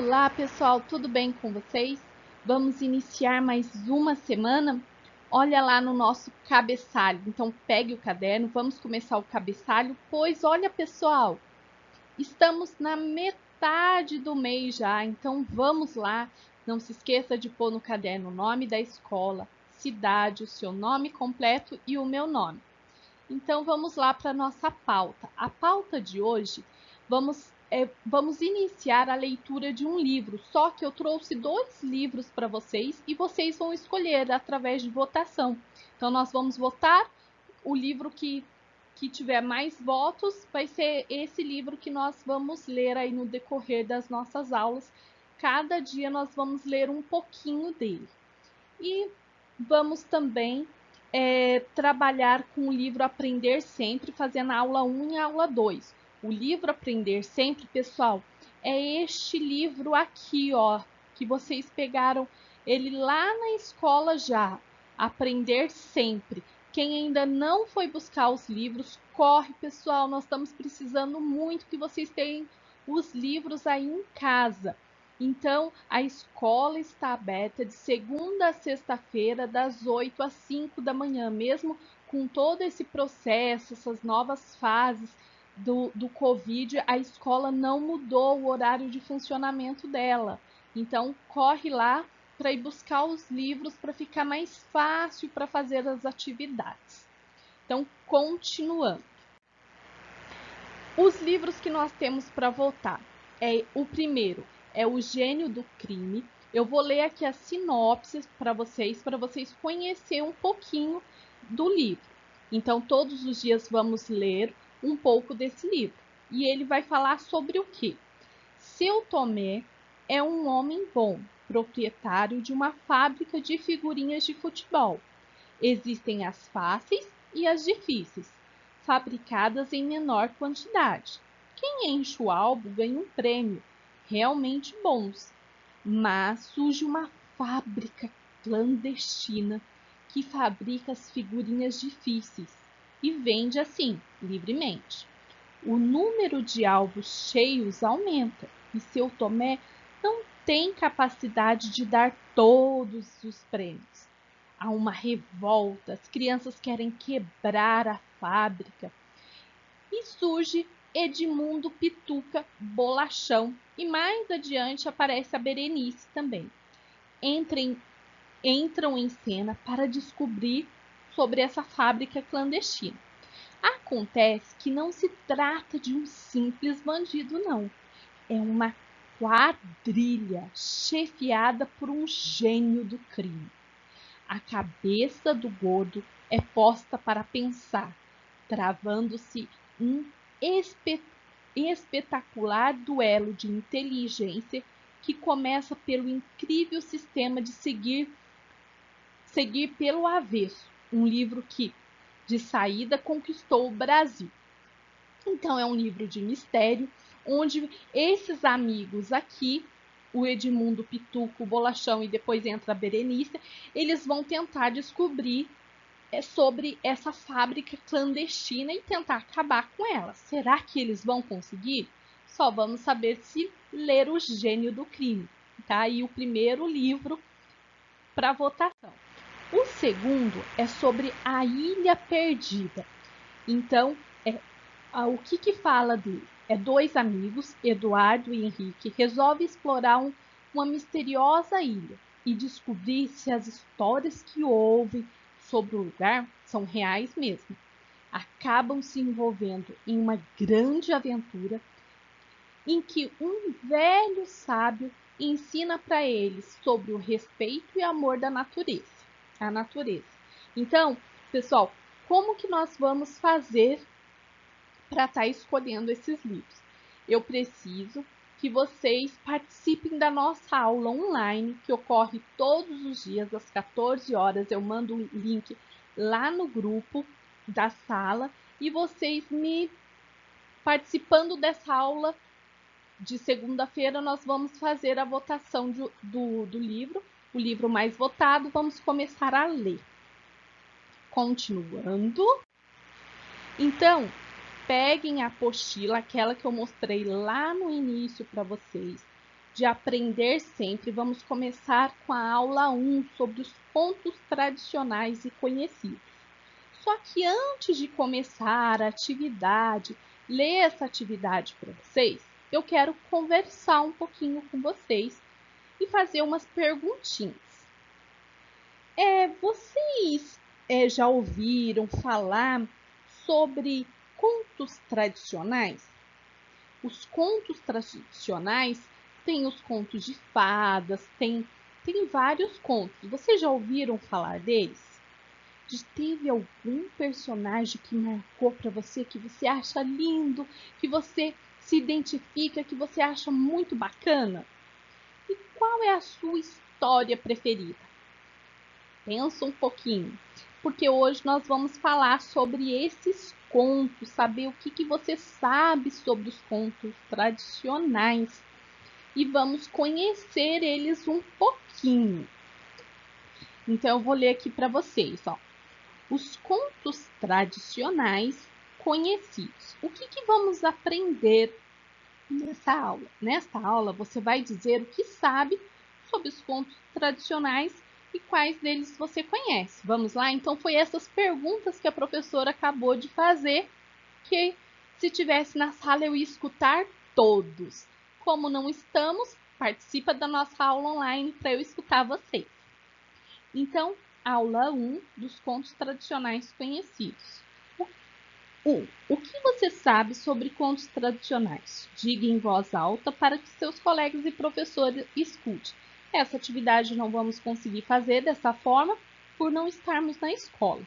Olá, pessoal, tudo bem com vocês? Vamos iniciar mais uma semana? Olha lá no nosso cabeçalho. Então, pegue o caderno, vamos começar o cabeçalho, pois olha, pessoal, estamos na metade do mês já, então vamos lá. Não se esqueça de pôr no caderno o nome da escola, cidade, o seu nome completo e o meu nome. Então, vamos lá para a nossa pauta. A pauta de hoje, vamos iniciar a leitura de um livro, só que eu trouxe 2 livros para vocês e vocês vão escolher através de votação. Então, nós vamos votar o livro que tiver mais votos, vai ser esse livro que nós vamos ler aí no decorrer das nossas aulas. Cada dia nós vamos ler um pouquinho dele. E vamos também trabalhar com o livro Aprender Sempre, fazendo a aula 1 e a aula 2. O livro Aprender Sempre, pessoal, é este livro aqui, ó, que vocês pegaram ele lá na escola já. Aprender Sempre. Quem ainda não foi buscar os livros, corre, pessoal, nós estamos precisando muito que vocês tenham os livros aí em casa. Então, a escola está aberta de segunda a sexta-feira, das 8 às 5 da manhã, mesmo com todo esse processo, essas novas fases do Covid, a escola não mudou o horário de funcionamento dela. Então, corre lá para ir buscar os livros para ficar mais fácil para fazer as atividades. Então, continuando. Os livros que nós temos para votar o primeiro é O Gênio do Crime. Eu vou ler aqui a sinopse para vocês conhecerem um pouquinho do livro. Então, todos os dias vamos ler um pouco desse livro. E ele vai falar sobre o quê? Seu Tomé é um homem bom, proprietário de uma fábrica de figurinhas de futebol. Existem as fáceis e as difíceis, fabricadas em menor quantidade. Quem enche o álbum ganha um prêmio, realmente bons. Mas surge uma fábrica clandestina que fabrica as figurinhas difíceis e vende assim, livremente. O número de álbuns cheios aumenta e seu Tomé não tem capacidade de dar todos os prêmios. Há uma revolta, as crianças querem quebrar a fábrica e surge Edmundo Pituca Bolachão e mais adiante aparece a Berenice também. Entram em cena para descobrir sobre essa fábrica clandestina. Acontece que não se trata de um simples bandido, não. É uma quadrilha chefiada por um gênio do crime. A cabeça do gordo é posta para pensar, travando-se um espetacular duelo de inteligência que começa pelo incrível sistema de seguir pelo avesso, um livro que, de saída, conquistou o Brasil. Então, é um livro de mistério, onde esses amigos aqui, o Edmundo, Pituco, o Bolachão e depois entra a Berenice, eles vão tentar descobrir sobre essa fábrica clandestina e tentar acabar com ela. Será que eles vão conseguir? Só vamos saber se ler O Gênio do Crime. Tá aí o primeiro livro para votação. O segundo é sobre a Ilha Perdida. Então, o que fala dele? É 2 amigos, Eduardo e Henrique, resolvem explorar uma misteriosa ilha e descobrir se as histórias que ouvem sobre o lugar são reais mesmo. Acabam se envolvendo em uma grande aventura em que um velho sábio ensina para eles sobre o respeito e amor da natureza, a natureza. Então, pessoal, como que nós vamos fazer para estar escolhendo esses livros? Eu preciso que vocês participem da nossa aula online, que ocorre todos os dias às 14 horas. Eu mando um link lá no grupo da sala e vocês me participando dessa aula de segunda-feira, nós vamos fazer a votação do livro, o livro mais votado. Vamos começar a ler. Continuando. Então, peguem a apostila, aquela que eu mostrei lá no início para vocês. de aprender sempre, vamos começar com a aula 1 sobre os contos tradicionais e conhecidos. Só que antes de começar a atividade, ler essa atividade para vocês, eu quero conversar um pouquinho com vocês e fazer umas perguntinhas. Vocês já ouviram falar sobre contos tradicionais? Os contos tradicionais têm os contos de fadas, tem vários contos. Vocês já ouviram falar deles? Teve algum personagem que marcou para você, que você acha lindo, que você se identifica, que você acha muito bacana? E qual é a sua história preferida? Pensa um pouquinho, porque hoje nós vamos falar sobre esses contos, saber o que você sabe sobre os contos tradicionais e vamos conhecer eles um pouquinho. Então eu vou ler aqui para vocês, ó. Os contos tradicionais conhecidos. O que vamos aprender nessa aula? Nesta aula você vai dizer o que sabe sobre os contos tradicionais e quais deles você conhece. Vamos lá? Então foi essas perguntas que a professora acabou de fazer, que se tivesse na sala eu ia escutar todos. Como não estamos, participa da nossa aula online para eu escutar vocês. Então, aula 1 dos contos tradicionais conhecidos. O que você sabe sobre contos tradicionais? Diga em voz alta para que seus colegas e professores escutem. Essa atividade não vamos conseguir fazer dessa forma por não estarmos na escola.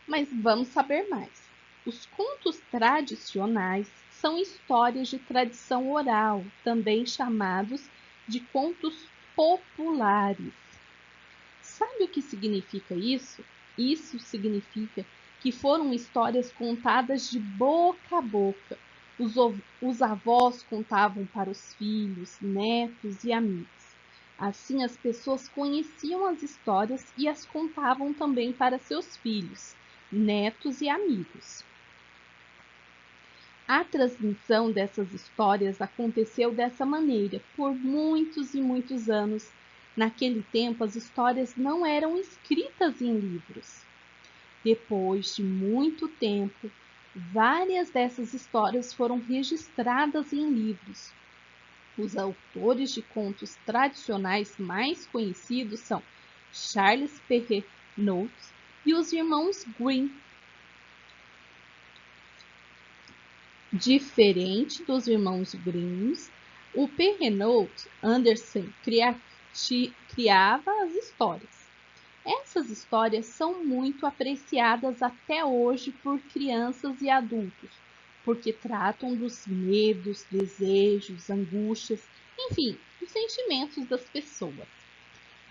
Mas vamos saber mais. Os contos tradicionais são histórias de tradição oral, também chamados de contos populares. Sabe o que significa isso? Isso significa que foram histórias contadas de boca a boca. Os avós contavam para os filhos, netos e amigos. Assim, as pessoas conheciam as histórias e as contavam também para seus filhos, netos e amigos. A transmissão dessas histórias aconteceu dessa maneira por muitos e muitos anos. Naquele tempo, as histórias não eram escritas em livros. Depois de muito tempo, várias dessas histórias foram registradas em livros. Os autores de contos tradicionais mais conhecidos são Charles Perrault e os irmãos Grimm. Diferente dos irmãos Grimm, o Perrault Anderson criava as histórias. Essas histórias são muito apreciadas até hoje por crianças e adultos, porque tratam dos medos, desejos, angústias, enfim, dos sentimentos das pessoas.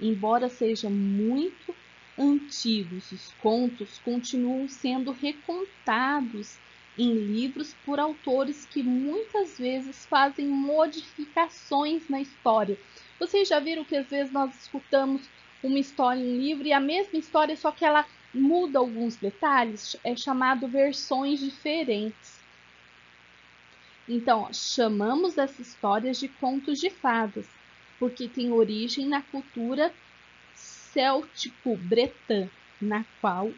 Embora sejam muito antigos, os contos continuam sendo recontados em livros por autores que muitas vezes fazem modificações na história. Vocês já viram que às vezes nós escutamos uma história em livro e a mesma história, só que ela muda alguns detalhes, é chamado versões diferentes. Então, chamamos essas histórias de contos de fadas, porque tem origem na cultura céltico-bretã, na qual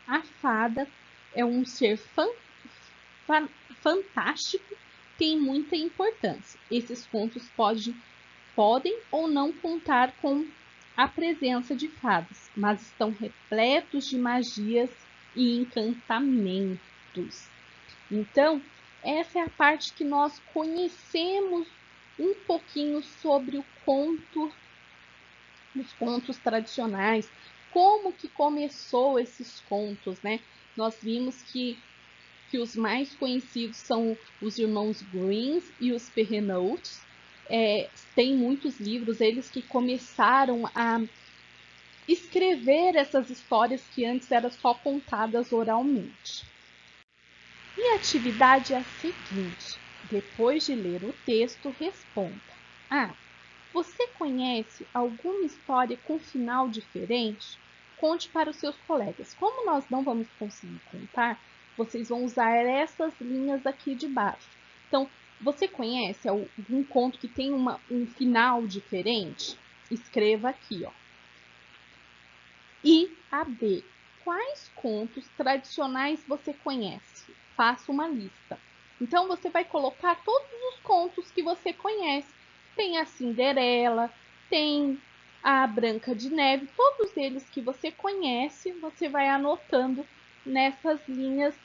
a fada é um ser fantástico, tem muita importância. Esses contos podem ou não contar com a presença de fadas, mas estão repletos de magias e encantamentos. Então, essa é a parte que nós conhecemos um pouquinho sobre o conto, os contos tradicionais, como que começou esses contos, né? Nós vimos que os mais conhecidos são os irmãos Grimm e os Perrault. Tem muitos livros, eles que começaram a escrever essas histórias que antes eram só contadas oralmente. E a atividade é a seguinte: depois de ler o texto, responda. Você conhece alguma história com final diferente? Conte para os seus colegas. Como nós não vamos conseguir contar, vocês vão usar essas linhas aqui de baixo. Então, Você conhece algum conto que tem um final diferente? Escreva aqui, ó. E a B. Quais contos tradicionais você conhece? Faça uma lista. Então, você vai colocar todos os contos que você conhece. Tem a Cinderela, tem a Branca de Neve, todos eles que você conhece, você vai anotando nessas linhas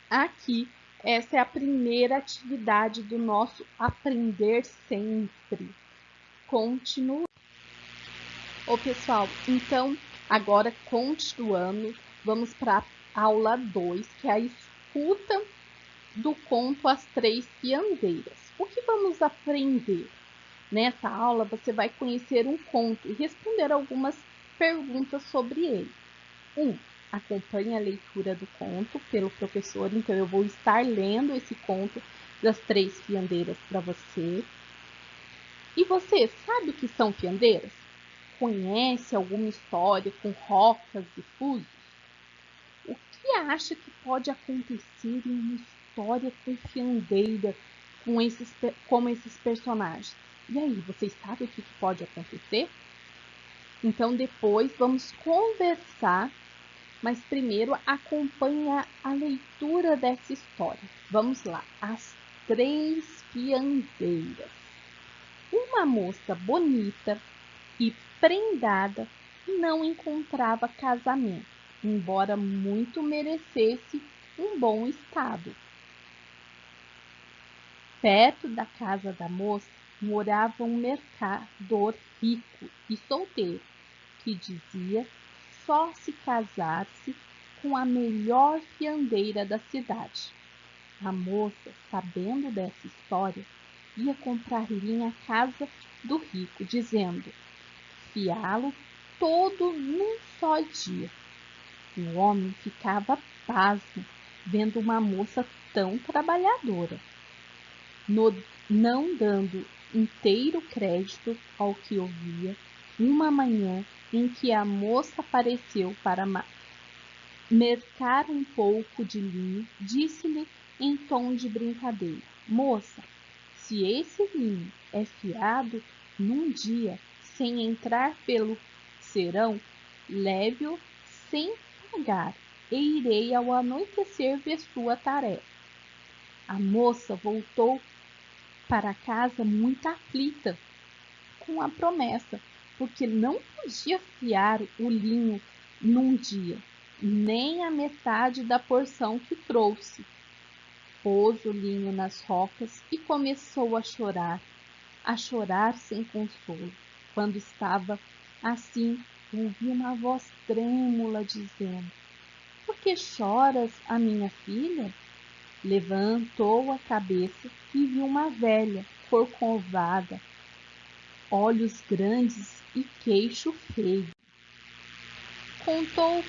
aqui. Essa é a primeira atividade do nosso Aprender Sempre. Continue. Ô pessoal, então agora continuando, vamos para a aula 2, que é a escuta do conto As Três Fiandeiras. O que vamos aprender? Nessa aula você vai conhecer um conto e responder algumas perguntas sobre ele. 1. Acompanhe a leitura do conto pelo professor, então eu vou estar lendo esse conto das Três Fiandeiras para você. E você sabe o que são fiandeiras? Conhece alguma história com rocas e fusos? O que acha que pode acontecer em uma história com fiandeira, como esses personagens? E aí, vocês sabem o que pode acontecer? Então depois vamos conversar, mas primeiro acompanhe a leitura dessa história. Vamos lá, As Três Fiandeiras. Uma moça bonita e prendada não encontrava casamento, embora muito merecesse um bom estado. Perto da casa da moça morava um mercador rico e solteiro, que dizia só se casasse com a melhor fiandeira da cidade. A moça, sabendo dessa história, ia comprar linha à casa do rico, dizendo fiá-lo todo num só dia. O homem ficava pasmo vendo uma moça tão trabalhadora, não dando inteiro crédito ao que ouvia. Uma manhã em que a moça apareceu para mercar um pouco de linho, disse-lhe em tom de brincadeira: Moça, se esse linho é fiado num dia, sem entrar pelo serão, leve-o sem pagar, e irei ao anoitecer ver sua tarefa. A moça voltou para casa muito aflita com a promessa, porque não podia fiar o linho num dia, nem a metade da porção que trouxe. Pôs o linho nas rocas e começou a chorar sem consolo. Quando estava assim, ouvi uma voz trêmula dizendo: Por que choras, a minha filha? Levantou a cabeça e viu uma velha, corcovada, olhos grandes e queixo feio. Contou o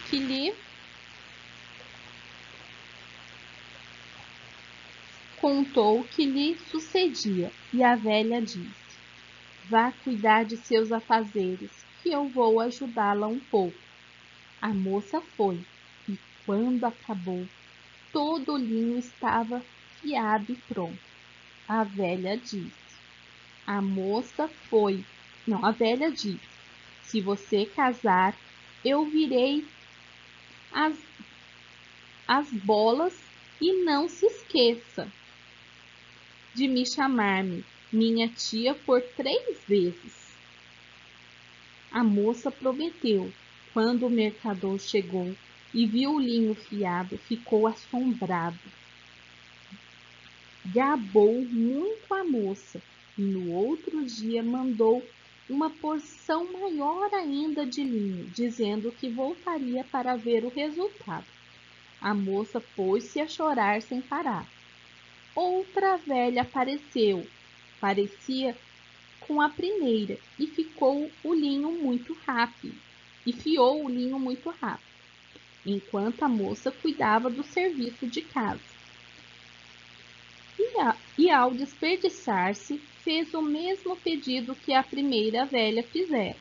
que lhe sucedia, e a velha disse: Vá cuidar de seus afazeres, que eu vou ajudá-la um pouco. A moça foi, e quando acabou, todo o linho estava fiado e pronto. A velha disse: A moça foi. Não, a velha disse: Se você casar, eu virei as bolas e não se esqueça de me chamar-me minha tia por 3 vezes. A moça prometeu. Quando o mercador chegou e viu o linho fiado, ficou assombrado. Gabou muito a moça e no outro dia mandou uma porção maior ainda de linho, dizendo que voltaria para ver o resultado. A moça pôs-se a chorar sem parar. Outra velha apareceu, parecia com a primeira, e fiou o linho muito rápido, enquanto a moça cuidava do serviço de casa. E ao desperdiçar-se, fez o mesmo pedido que a primeira velha fizera.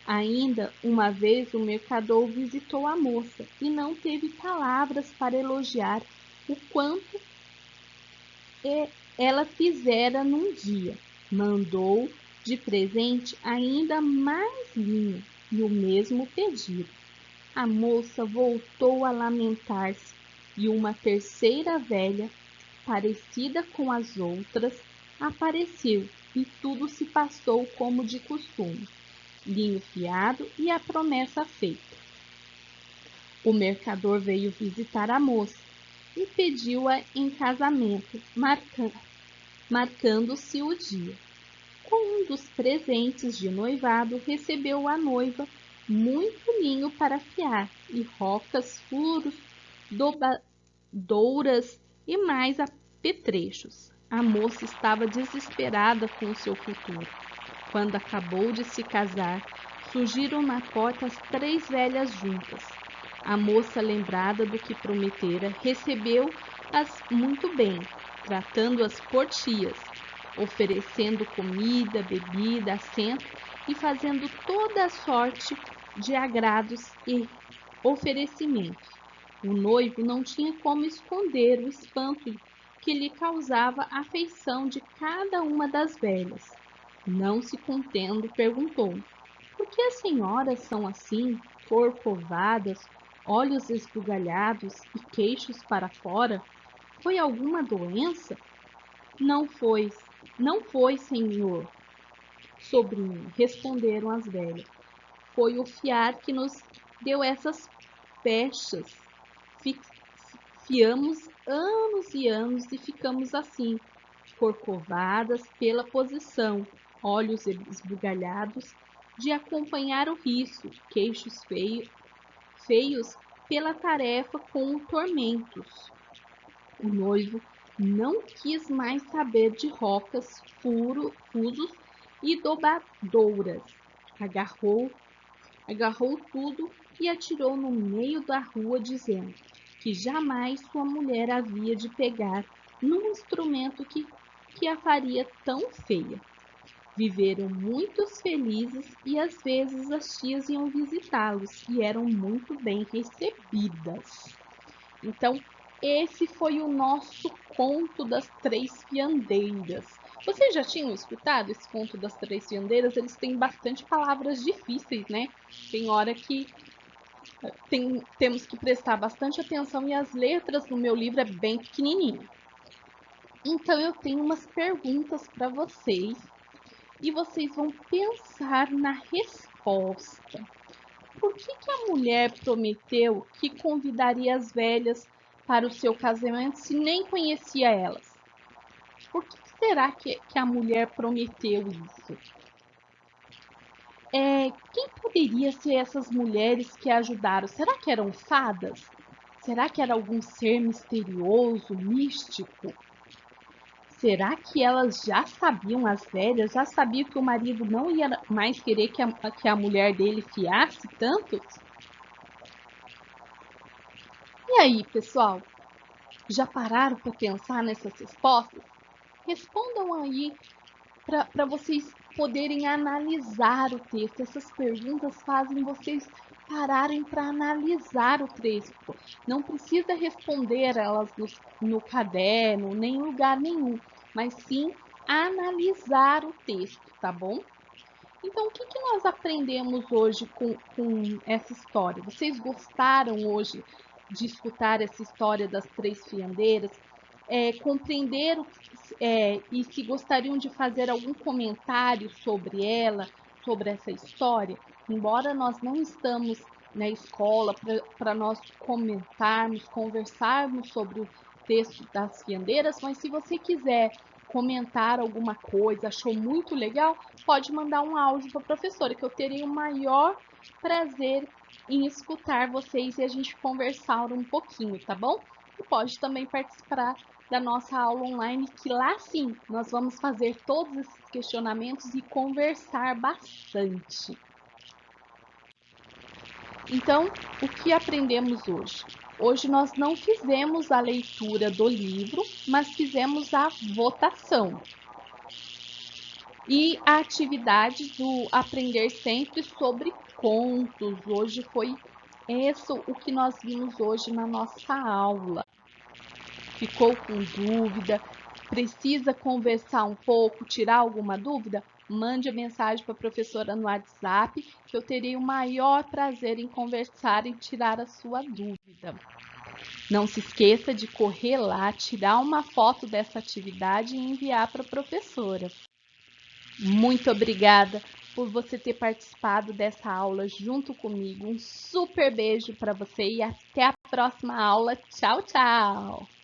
Ainda uma vez o mercador visitou a moça e não teve palavras para elogiar o quanto ela fizera num dia. Mandou de presente ainda mais linho e o mesmo pedido. A moça voltou a lamentar-se e uma terceira velha, parecida com as outras, apareceu e tudo se passou como de costume. Linho fiado e a promessa feita. O mercador veio visitar a moça e pediu-a em casamento, marcando-se o dia. Com um dos presentes de noivado, recebeu a noiva muito linho para fiar, e rocas, furos, dobradouras e mais apetrechos. A moça estava desesperada com o seu futuro. Quando acabou de se casar, surgiram na porta as 3 velhas juntas. A moça, lembrada do que prometera, recebeu-as muito bem, tratando-as por tias, oferecendo comida, bebida, assento e fazendo toda a sorte de agrados e oferecimentos. O noivo não tinha como esconder o espanto que lhe causava a afeição de cada uma das velhas. Não se contendo, perguntou: por que as senhoras são assim, corcovadas, olhos esbugalhados e queixos para fora? Foi alguma doença? Não foi, senhor, sobrinho, responderam as velhas. Foi o fiar que nos deu essas pechas. Fiamos anos e anos e ficamos assim, corcovadas pela posição, olhos esbugalhados de acompanhar o riso, queixos feios pela tarefa com tormentos. O noivo não quis mais saber de rocas, fusos e dobradouras. Agarrou tudo e atirou no meio da rua, dizendo que jamais sua mulher havia de pegar num instrumento que a faria tão feia. Viveram muitos felizes e às vezes as tias iam visitá-los e eram muito bem recebidas. Então, esse foi o nosso conto das 3 fiandeiras. Vocês já tinham escutado esse conto das 3 fiandeiras? Eles têm bastante palavras difíceis, né? Tem hora que temos que prestar bastante atenção e as letras no meu livro é bem pequenininha. Então, eu tenho umas perguntas para vocês e vocês vão pensar na resposta. Por que a mulher prometeu que convidaria as velhas para o seu casamento se nem conhecia elas? Por que será que a mulher prometeu isso? Quem poderia ser essas mulheres que a ajudaram? Será que eram fadas? Será que era algum ser misterioso, místico? Será que elas já sabiam, as velhas, já sabiam que o marido não ia mais querer que a mulher dele fiasse tanto? E aí, pessoal, já pararam para pensar nessas respostas? Respondam aí para vocês poderem analisar o texto. Essas perguntas fazem vocês pararem para analisar o texto. Não precisa responder elas no caderno, nem em lugar nenhum, mas sim analisar o texto, tá bom? Então, o que nós aprendemos hoje com essa história? Vocês gostaram hoje de escutar essa história das 3 fiandeiras? Compreenderam e se gostariam de fazer algum comentário sobre ela, sobre essa história? Embora nós não estamos na escola para nós comentarmos, conversarmos sobre o texto das fiandeiras, mas se você quiser comentar alguma coisa, achou muito legal, pode mandar um áudio para a professora, que eu terei o maior prazer em escutar vocês e a gente conversar um pouquinho, tá bom? E pode também participar da nossa aula online, que lá sim nós vamos fazer todos esses questionamentos e conversar bastante. Então, o que aprendemos hoje? Hoje nós não fizemos a leitura do livro, mas fizemos a votação. E a atividade do aprender sempre sobre contos. Hoje foi isso o que nós vimos hoje na nossa aula. Ficou com dúvida? Precisa conversar um pouco, tirar alguma dúvida? Mande a mensagem para a professora no WhatsApp, que eu terei o maior prazer em conversar e tirar a sua dúvida. Não se esqueça de correr lá, tirar uma foto dessa atividade e enviar para a professora. Muito obrigada por você ter participado dessa aula junto comigo. Um super beijo para você e até a próxima aula. Tchau, tchau!